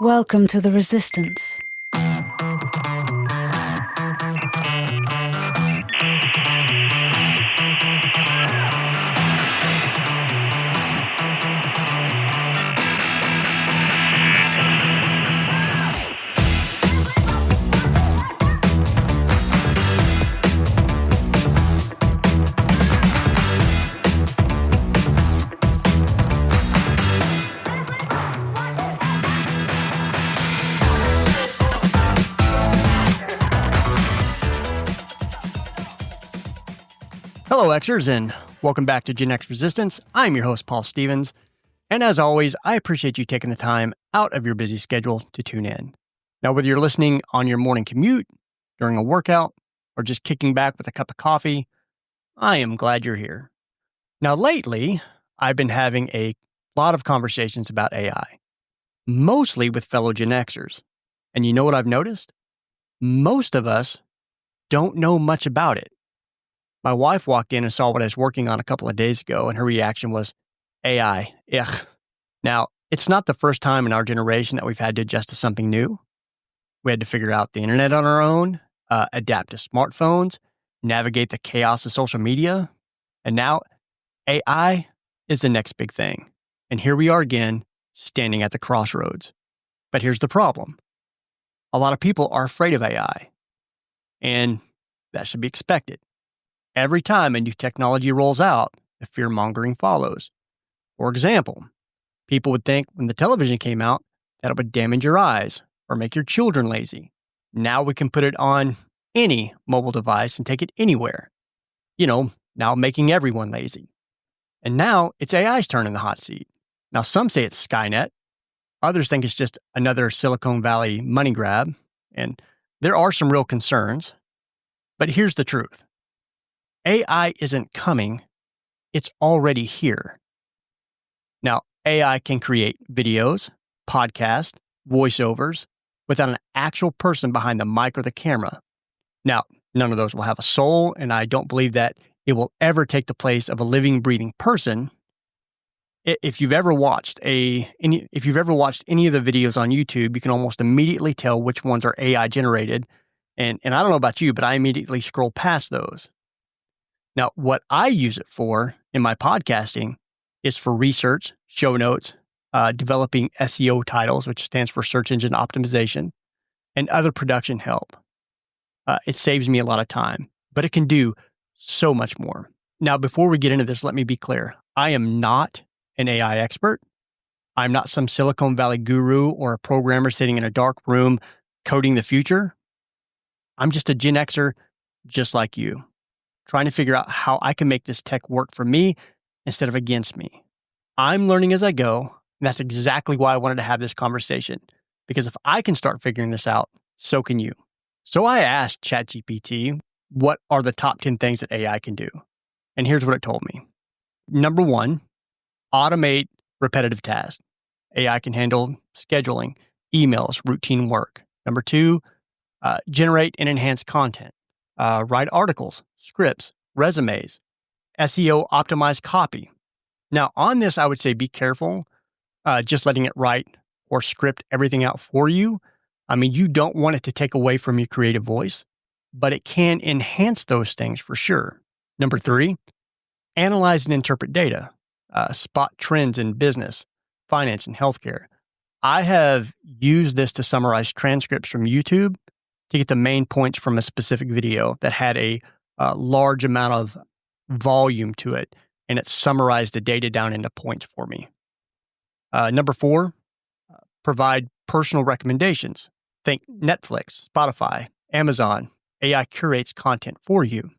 Welcome to the Resistance. Hello, Xers, and welcome back to Gen X Resistance. I'm your host, Paul Stevens, and as always, I appreciate you taking the time out of your busy schedule to tune in. Now, whether you're listening on your morning commute, during a workout, or just kicking back with a cup of coffee, I am glad you're here. Now, lately, I've been having a lot of conversations about AI, mostly with fellow Gen Xers. And you know what I've noticed? Most of us don't know much about it. My wife walked in and saw what I was working on a couple of days ago, and her reaction was, AI, ugh. Now, it's not the first time in our generation that we've had to adjust to something new. We had to figure out the internet on our own, adapt to smartphones, navigate the chaos of social media, and now AI is the next big thing. And here we are again, standing at the crossroads. But here's the problem. A lot of people are afraid of AI, and that should be expected. Every time a new technology rolls out, the fear-mongering follows. For example, people would think when the television came out that it would damage your eyes or make your children lazy. Now we can put it on any mobile device and take it anywhere. Now making everyone lazy. And now it's AI's turn in the hot seat. Now some say it's Skynet. Others think it's just another Silicon Valley money grab. And there are some real concerns. But here's the truth. AI isn't coming, it's already here. Now, AI can create videos, podcasts, voiceovers without an actual person behind the mic or the camera. Now, none of those will have a soul, and I don't believe that it will ever take the place of a living, breathing person. If you've ever watched any of the videos on YouTube, you can almost immediately tell which ones are AI generated. And I don't know about you, but I immediately scroll past those. Now, what I use it for in my podcasting is for research, show notes, developing SEO titles, which stands for search engine optimization, and other production help. It saves me a lot of time, but it can do so much more. Now, before we get into this, let me be clear. I am not an AI expert. I'm not some Silicon Valley guru or a programmer sitting in a dark room coding the future. I'm just a Gen Xer just like you, trying to figure out how I can make this tech work for me instead of against me. I'm learning as I go, and that's exactly why I wanted to have this conversation, because if I can start figuring this out, so can you. So I asked ChatGPT, what are the top 10 things that AI can do? And here's what it told me. Number 1, automate repetitive tasks. AI can handle scheduling, emails, routine work. Number 2, generate and enhance content. Write articles, scripts, resumes, SEO optimized copy. Now, on this, I would say be careful just letting it write or script everything out for you. I mean, you don't want it to take away from your creative voice, but it can enhance those things for sure. Number 3, analyze and interpret data. Spot trends in business, finance, and healthcare. I have used this to summarize transcripts from YouTube to get the main points from a specific video that had a large amount of volume to it, and it summarized the data down into points for me. Number 4, provide personal recommendations. Think Netflix, Spotify, Amazon. AI curates content for you.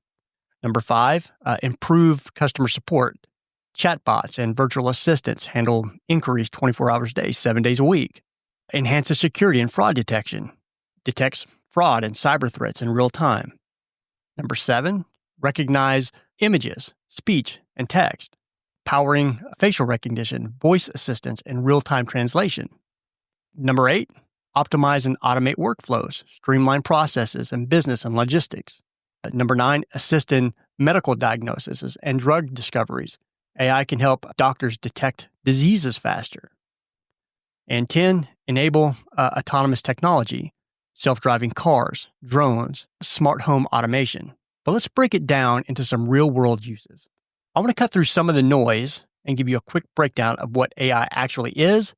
Number 5, improve customer support. Chatbots and virtual assistants handle inquiries 24 hours a day, 7 days a week. Enhances security and fraud detection. Detects fraud and cyber threats in real time. Number 7, recognize images, speech, and text, powering facial recognition, voice assistance, and real-time translation. Number 8, optimize and automate workflows, streamline processes in business and logistics. Number 9, assist in medical diagnoses and drug discoveries. AI can help doctors detect diseases faster. And 10, enable autonomous technology, self-driving cars, drones, smart home automation. But let's break it down into some real-world uses. I want to cut through some of the noise and give you a quick breakdown of what AI actually is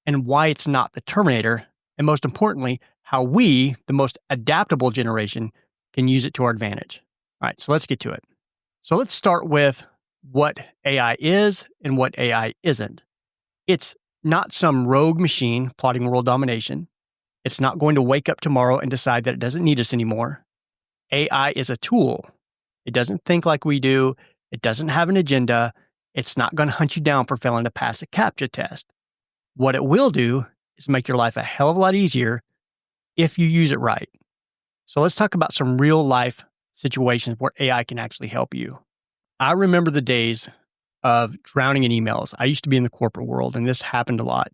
and why it's not the Terminator, and most importantly, how we, the most adaptable generation, can use it to our advantage. All right, so let's get to it. So let's start with what AI is and what AI isn't. It's not some rogue machine plotting world domination. It's not going to wake up tomorrow and decide that it doesn't need us anymore. AI is a tool. It doesn't think like we do. It doesn't have an agenda. It's not going to hunt you down for failing to pass a CAPTCHA test. What it will do is make your life a hell of a lot easier if you use it right. So let's talk about some real life situations where AI can actually help you. I remember the days of drowning in emails. I used to be in the corporate world, and this happened a lot.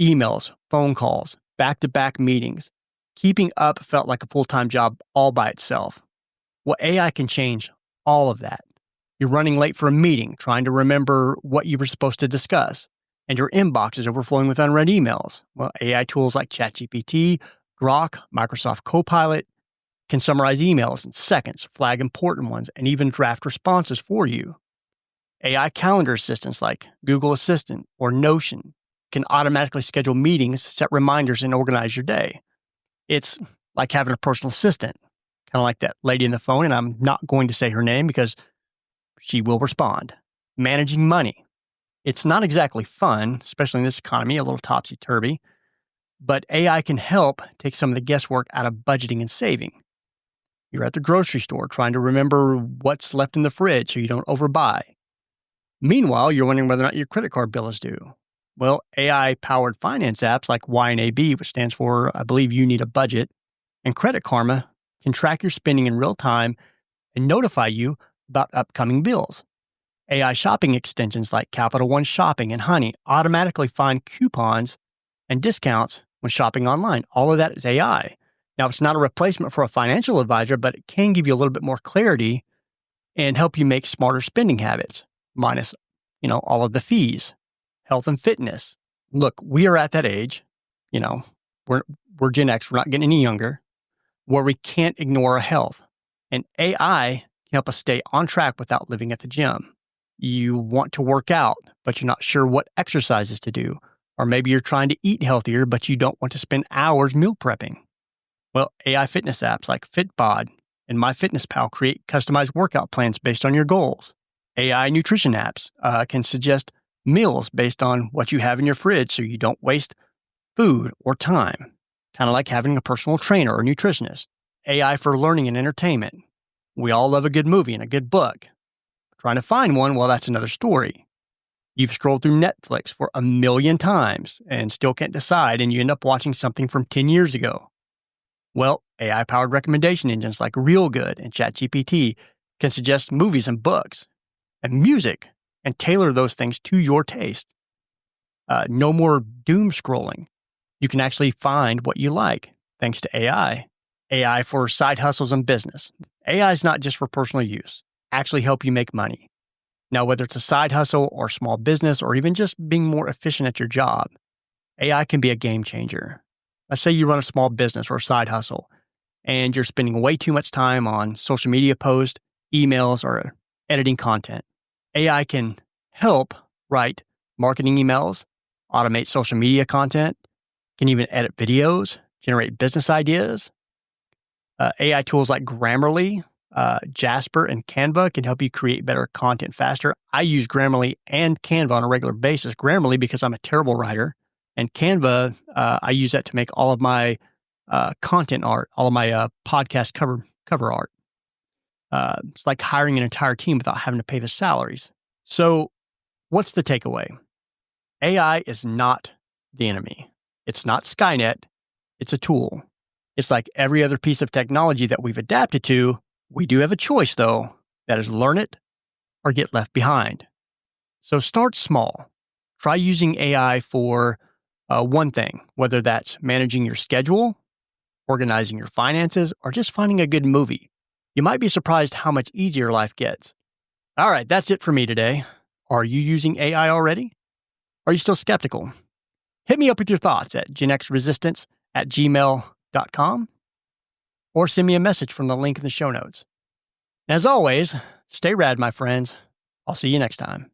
Emails, phone calls, back-to-back meetings. Keeping up felt like a full-time job all by itself. Well, AI can change all of that. You're running late for a meeting, trying to remember what you were supposed to discuss, and your inbox is overflowing with unread emails. Well, AI tools like ChatGPT, Grok, Microsoft Copilot can summarize emails in seconds, flag important ones, and even draft responses for you. AI calendar assistants like Google Assistant or Notion can automatically schedule meetings, set reminders, and organize your day. It's like having a personal assistant, kind of like that lady on the phone, and I'm not going to say her name because she will respond. Managing money. It's not exactly fun, especially in this economy, a little topsy-turvy, but AI can help take some of the guesswork out of budgeting and saving. You're at the grocery store trying to remember what's left in the fridge so you don't overbuy. Meanwhile, you're wondering whether or not your credit card bill is due. Well, AI-powered finance apps like YNAB, which stands for I Believe You Need a Budget, and Credit Karma can track your spending in real time and notify you about upcoming bills. AI shopping extensions like Capital One Shopping and Honey automatically find coupons and discounts when shopping online. All of that is AI. Now, it's not a replacement for a financial advisor, but it can give you a little bit more clarity and help you make smarter spending habits, minus, all of the fees. Health and fitness. Look, we are at that age, we're Gen X, we're not getting any younger, where we can't ignore our health. And AI can help us stay on track without living at the gym. You want to work out, but you're not sure what exercises to do. Or maybe you're trying to eat healthier, but you don't want to spend hours meal prepping. Well, AI fitness apps like Fitbod and MyFitnessPal create customized workout plans based on your goals. AI nutrition apps can suggest meals based on what you have in your fridge so you don't waste food or time, kind of like having a personal trainer or nutritionist. AI for learning and entertainment. We all love a good movie and a good book. Trying to find one, well, that's another story. You've scrolled through Netflix for 1,000,000 times and still can't decide, and you end up watching something from 10 years ago. Well, AI-powered recommendation engines like RealGood and ChatGPT can suggest movies and books and music and tailor those things to your taste. No more doom scrolling. You can actually find what you like thanks to AI. AI for side hustles and business. AI is not just for personal use. Actually help you make money. Now, whether it's a side hustle or small business or even just being more efficient at your job, AI can be a game changer. Let's say you run a small business or a side hustle and you're spending way too much time on social media posts, emails, or editing content. AI can help write marketing emails, automate social media content, can even edit videos, generate business ideas. AI tools like Grammarly, Jasper, and Canva can help you create better content faster. I use Grammarly and Canva on a regular basis. Grammarly because I'm a terrible writer, and Canva, I use that to make all of my content art, all of my podcast cover art. It's like hiring an entire team without having to pay the salaries. So what's the takeaway? AI is not the enemy. It's not Skynet. It's a tool. It's like every other piece of technology that we've adapted to. We do have a choice, though, that is learn it or get left behind. So start small. Try using AI for one thing, whether that's managing your schedule, organizing your finances, or just finding a good movie. You might be surprised how much easier life gets. All right, that's it for me today. Are you using AI already? Are you still skeptical? Hit me up with your thoughts at genxresistance@gmail.com or send me a message from the link in the show notes. And as always, stay rad, my friends. I'll see you next time.